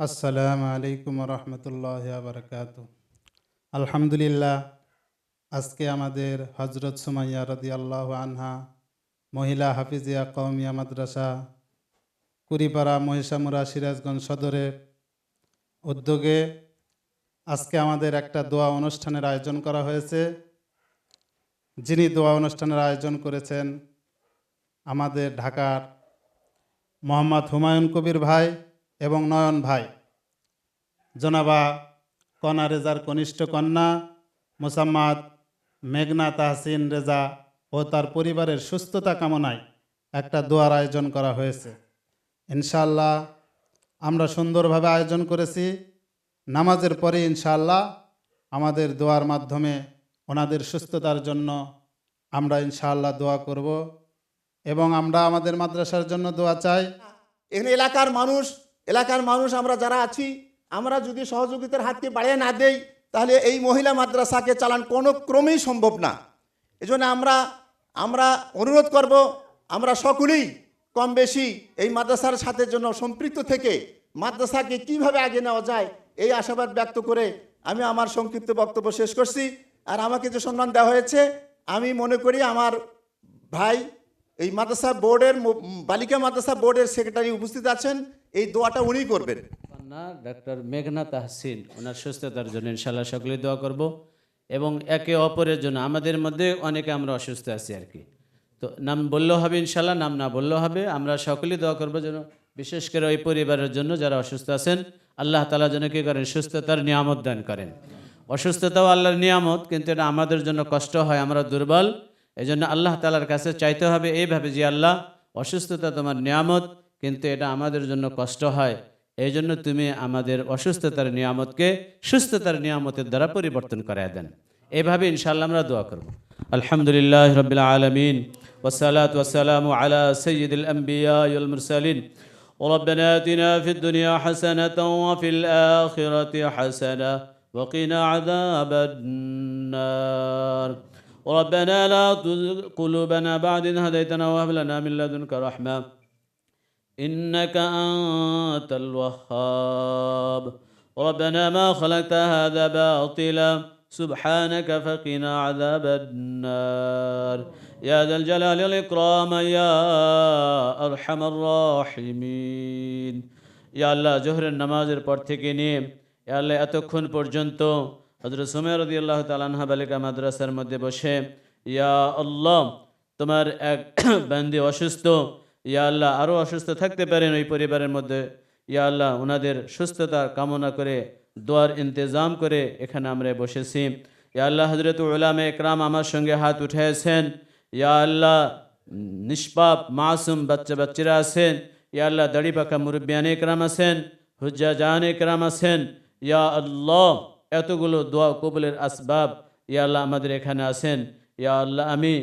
আসসালামু আলাইকুম রহমতুল্লাহ বারকাত। আলহামদুলিল্লাহ, আজকে আমাদের হজরত সুমাইয়া রাদিয়াল্লাহু আনহা মহিলা হাফিজিয়া কওমিয়া মাদ্রাসা কুড়িপাড়া মহিষামুরা সিরাজগঞ্জ সদরের উদ্যোগে আজকে আমাদের একটা দোয়া অনুষ্ঠানের আয়োজন করা হয়েছে। যিনি দোয়া অনুষ্ঠানের আয়োজন করেছেন আমাদের ঢাকার মোহাম্মদ হুমায়ুন কবির ভাই এবং নয়ন ভাই, জনাবা কনা রেজার কনিষ্ঠ কন্যা মোসাম্মদ মেঘনা তাহসিন রেজা ও তার পরিবারের সুস্থতা কামনায় একটা দোয়ার আয়োজন করা হয়েছে। ইনশাআল্লাহ আমরা সুন্দরভাবে আয়োজন করেছি। নামাজের পরে ইনশাআল্লাহ আমাদের দোয়ার মাধ্যমে ওনাদের সুস্থতার জন্য আমরা ইনশাআল্লাহ দোয়া করব এবং আমরা আমাদের মাদ্রাসার জন্য দোয়া চাই। এখানে এলাকার মানুষ আমরা যারা আছি, আমরা যদি সহযোগিতার হাতকে বাড়িয়ে না দেই তাহলে এই মহিলা মাদ্রাসাকে চালান কোনো ক্রমেই সম্ভব না। এজন্য আমরা অনুরোধ করব, আমরা সকলেই কম বেশি এই মাদ্রাসার সাথে জন্য সম্পৃক্ত থেকে মাদ্রাসাকে কিভাবে আগে নেওয়া যায় এই আশাবাদ ব্যক্ত করে আমি আমার সংক্ষিপ্ত বক্তব্য শেষ করছি। আর আমাকে যে সম্মান দেওয়া হয়েছে, আমি মনে করি আমার ভাই এই মাদ্রাসা বোর্ডের বালিকা মাদ্রাসা বোর্ডের সেক্রেটারি উপস্থিত আছেন, এই দোয়াটা উনিই করবেন। ডক্টর মেঘনা তাহসিন, ওনার সুস্থতার জন্য ইনশাআল্লাহ সকলেই দোয়া করব এবং একে অপরের জন্য। আমাদের মধ্যে অনেকে আমরা অসুস্থ আছি আর কি, তো নাম বললেও হবে ইনশাআল্লাহ, নাম না বললেও হবে। আমরা সকলেই দোয়া করবো যেন বিশেষ করে ওই পরিবারের জন্য যারা অসুস্থ আছেন, আল্লাহ তাআলা যেন কী করেন, সুস্থতার নিয়ামত দান করেন। অসুস্থতাও আল্লাহর নিয়ামত, কিন্তু এটা আমাদের জন্য কষ্ট হয়, আমরা দুর্বল। এই জন্য আল্লাহ তাআলার কাছে চাইতে হবে এইভাবে যে আল্লাহ, অসুস্থতা তোমার নিয়ামত, কিন্তু এটা আমাদের জন্য কষ্ট হয়, এই জন্য তুমি আমাদের অসুস্থতার নিয়ামতকে সুস্থতার নিয়ামতের দ্বারা পরিবর্তন করায় দেন। এইভাবে ইনশাআল্লাহ আমরা দোয়া করব। আলহামদুলিল্লাহ রাব্বিল আলামিন ওয়াসসালাতু ওয়াসসালামু আলা সাইয়্যিদিল আমবিয়া ওয়াল মুরসালিন ربنا آتنا في الدنيا حسنة وفي الآخرة حسنة وقنا عذاب النار ربنا لا تزغ قلوبنا بعد إذ هديتنا وهب لنا من لدنك رحمة إنك أنت الوهاب ربنا ما خلقت هذا باطلا سبحانك فقنا عذاب النار يا ذا الجلال والإكرام يا أرحم الراحمين يا الله জোহরের নামাজের পর থেকে নিয়ে ইয়া আল্লাহ এতক্ষণ পর্যন্ত হযরত সুমাইয়া রাদিয়াল্লাহু তাআলা আনহা বালিকা মাদ্রাসার মধ্যে বসে, ইয়া আল্লাহ তোমার এক বান্দি অসুস্থ, ইয়া আল্লাহ আরও অসুস্থ থাকতে পারেন ওই পরিবারের মধ্যে, ইয়া আল্লাহ ওনাদের সুস্থতা কামনা করে দোয়ার ইন্তজাম করে এখানে আমরা বসেছি। ইয়া আল্লাহ হযরত উলামা ইকরাম আমার সঙ্গে হাত উঠিয়েছেন, ইয়া আল্লাহ নিষ্পাপ মাসুম বাচ্চারা আছেন, ইয়া আল্লাহ দাড়ি পাকা মুরব্বিয়ানে ইকরাম আছেন, হুজ্জাজান ইকরাম আছেন, ইয়া আল্লাহ এতগুলো দোয়া কবুলের আসবাব ইয়া আল্লাহ আমাদের এখানে আছেন। ইয়া আল্লাহ আমি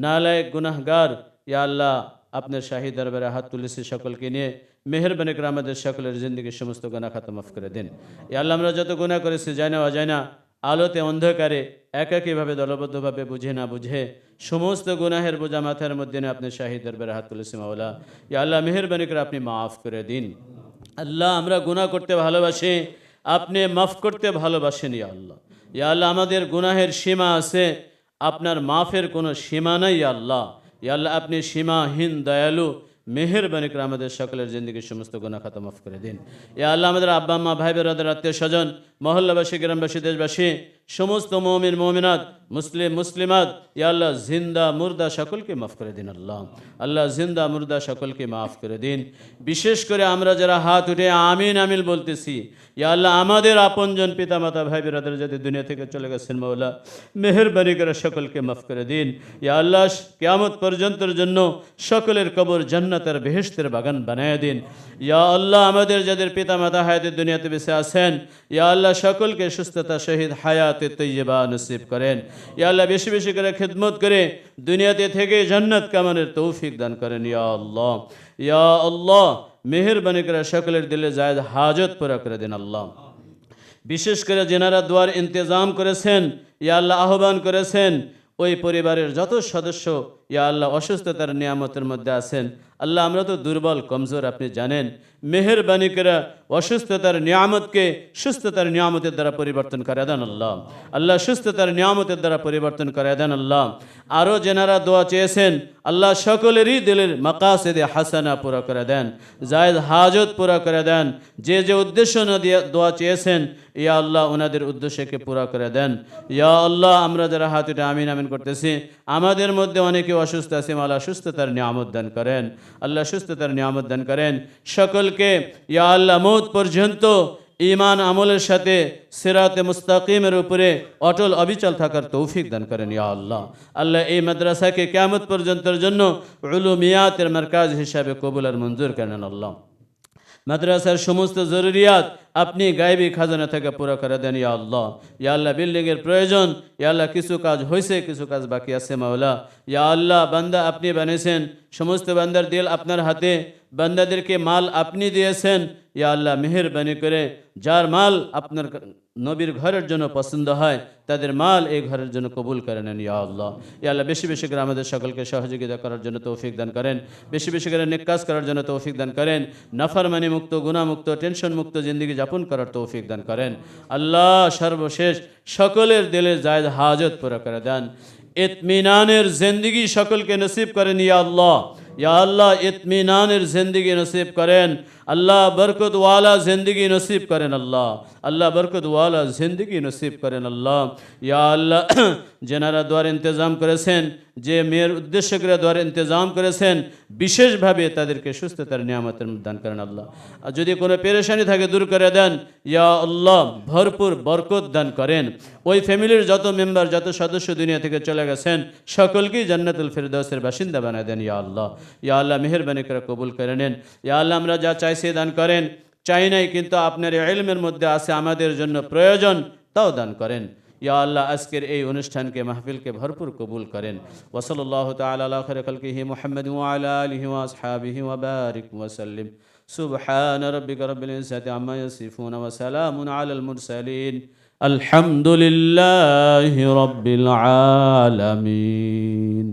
নালায়েক গুনাহগার, ইয়া আল্লাহ আপনার শাহী দরবারে হাত তুলেছি সকলকে নিয়ে, মেহেরবানি করে আমাদের সকলের জিন্দগির সমস্ত গুনাহ খাতা মাফ করে দিন। ইয়া আল্লাহ আমরা যত গুনাহ করেছি জানা অজানা, আলোতে অন্ধকারে একাকীভাবে দলবদ্ধভাবে বুঝে না বুঝে সমস্ত গুনাহের বোঝা মাথার মধ্যে নিয়ে আপনার শাহী দরবারে হাত তুলেছি মাওলা। ইয়া আল্লাহ মেহেরবানি করে আপনি মাফ করে দিন। আল্লাহ আমরা গুনাহ করতে ভালোবাসি, আপনি মাফ করতে ভালোবাসেন। ইয়া আল্লাহ, ইয়া আল্লাহ আমাদের গুনাহের সীমা আছে, আপনার মাফের কোনো সীমা নাই। ইয়া আল্লাহ, ইয়া আল্লাহ আপনি সীমাহীন দয়ালু, মেহেরবানি করে আমাদের সকলের জিন্দগির সমস্ত গুনাহ খাতা মাফ করে দিন। ইয়া আল্লাহ আমাদের আব্বা আম্মা ভাই বেরাদের আত্মীয় স্বজন মহল্লাবাসী গ্রামবাসী দেশবাসী সমস্ত মুমিন মুমিনাত মুসলিম মুসলিমাত ইয়া আল্লাহ জিন্দা মুর্দা সকলকে মাফ করে দিন। আল্লাহ আল্লাহ জিন্দা মুর্দা সকলকে মাফ করে দিন। বিশেষ করে আমরা যারা হাত উঠে আমিন আমিন বলতেছি, ইয়া আল্লাহ আমাদের আপনজন পিতা মাতা ভাই বেরাদের যাদের দুনিয়া থেকে চলে গেছেন মাওলা, মেহেরবানি করে সকলকে মাফ করে দিন। ইয়া আল্লাহ কিয়ামত পর্যন্তের জন্য সকলের কবর জান্নাতের বেহেশতের বাগান বানায় দিন। ইয়া আল্লাহ আমাদের যাদের পিতা মাতা হায়াতের দুনিয়াতে বেঁচে আছেন, ইয়া আল্লাহ সকলকে সুস্থতা শহীদ হায়াতে তৈয়বা নসিব করেন। ইয়া আল্লাহ বেশি বেশি করে খিদমত করে দুনিয়াতে থেকে জান্নাত কামানের তৌফিক দান করেন। ইয়া আল্লাহ, ইয়া আল্লাহ মেহেরবানি করে সকলের দিলে জায়েজ হাজত পুরা করে দিন। আল্লাহ বিশেষ করে যেনারা দোয়ার ইন্তজাম করেছেন, ইয়া আল্লাহ আহ্বান করেছেন, ওই পরিবারের যত সদস্য ইয়া আল্লাহ অসুস্থতার নিয়ামতের মধ্যে আছেন আল্লাহ আমরা তো দুর্বল কমজোর আপনি জানেন মেহেরবানি করে অসুস্থতার নিয়ামতকে সুস্থতার নিয়ামতের দ্বারা পরিবর্তন করে দেন আল্লাহ আল্লাহ সুস্থতার নিয়ামতের দ্বারা পরিবর্তন করে দেন আল্লাহ আরও যেনারা দোয়া চেয়েছেন আল্লাহ সকলেরই দিলের মাকাসেদে হাসানা পুরা করে দেন জায়েদ হাজত পুরা করে দেন যে যে উদ্দেশ্য না দিয়ে দোয়া চেয়েছেন ইয়া আল্লাহ ওনাদের উদ্দেশ্যকে পুরা করে দেন ইয়া আল্লাহ আমরা যারা হাত উঠে আমিন আমিন করতেছি আমাদের মধ্যে অনেকে অসুস্থ আছে আল্লাহ সুস্থতার নিয়ামত দান করেন আল্লাহ সুস্থতার নিয়ামত দান করেন সকলকে ইয়া আল্লাহ মৌত পর্যন্ত ঈমান আমলের সাথে সিরাতে মুস্তাকিমের উপরে অটল অবিচল থাকার তৌফিক দান করেন ইয়া আল্লাহ আল্লাহ এই মাদ্রাসাকে কিয়ামত পর্যন্তের জন্য উলুমিয়াতের মারকাজ হিসাবে কবুল আর মঞ্জুর করেন আল্লাহ মাদ্রাসার সমস্ত জরুরিয়াত আপনি গায়েবী খাজানা থেকে পুরো করে দেন ইয়া আল্লাহ বিল্ডিংয়ের প্রয়োজন ইয়া আল্লাহ কিছু কাজ হয়েছে কিছু কাজ বাকি আছে মাওলা ইয়া আল্লাহ বান্দা আপনি বানিয়েছেন সমস্ত বান্দার দিল আপনার হাতে বান্দাদেরকে মাল আপনি দিয়েছেন ইয়া আল্লাহ মেহেরবানি করে যার মাল আপনার নবীর ঘরের জন্য পছন্দ হয় তাদের মাল এই ঘরের জন্য কবুল করে নেন ইয়া আল্লাহ বেশি বেশি করে আমাদের সকলকে সহযোগিতা করার জন্য তৌফিক দান করেন বেশি বেশি করে নেক কাজ করার জন্য তৌফিক দান করেন নাফরমানি মুক্ত গুনাহ মুক্ত টেনশন মুক্ত জিন্দেগি যাপন করার তৌফিক দান করেন আল্লাহ সর্বশেষ সকলের দিলে জায়েজ হাজত পুরা করে দেন ইতমিনানের জিন্দেগি সকলকে নসিব করেন ইয়া আল্লাহ ইতমিনানের জিন্দেগি নসিব করেন আল্লাহ বরকত ওয়ালা জিন্দেগি নসিব করেন আল্লাহ বরকত ওয়ালা জিন্দেগি নসিব করেন আল্লাহ ইয়া আল্লাহ যেনারা দোয়ার ইন্তজাম করেছেন যে মেয়ের উদ্দেশ্য করে দোয়ার ইন্তজাম করেছেন বিশেষভাবে তাদেরকে সুস্থতার নিয়ামতের দান করেন আল্লাহ আর যদি কোনো পেরেশানি থাকে দূর করে দেন ইয়া আল্লাহ ভরপুর বরকত দান করেন ওই ফ্যামিলির যত মেম্বার যত সদস্য দুনিয়া থেকে চলে গেছেন সকলকেই জান্নাতুল ফিরদাউসের বাসিন্দা বানায় দেন ইয়া আল্লাহ মেহেরবানি করে কবুল করে নেন ইয়া আল্লাহ আমরা যা চাইছি দান করেন চাই নাই কিন্তু আপনার ইলমের মধ্যে আছে আমাদের জন্য প্রয়োজন তাও দান করেন ইয়া আল্লাহ আজকের এই অনুষ্ঠানকে মাহফিলকে ভরপুর কবুল করেন ওয়া সাল্লাল্লাহু তাআলা আলা খায়রি খালকিহি মুহাম্মাদ ওয়া আলা আলিহি ওয়া আসহাবিহি ওয়া বারিক ওয়া সাল্লিম সুবহান রাব্বিকা রাব্বিল ইজ্জাতি আম্মা ইয়াসিফুন ওয়া সালামুন আলাল মুরসালিন আলহামদুলিল্লাহি রাব্বিল আলামিন।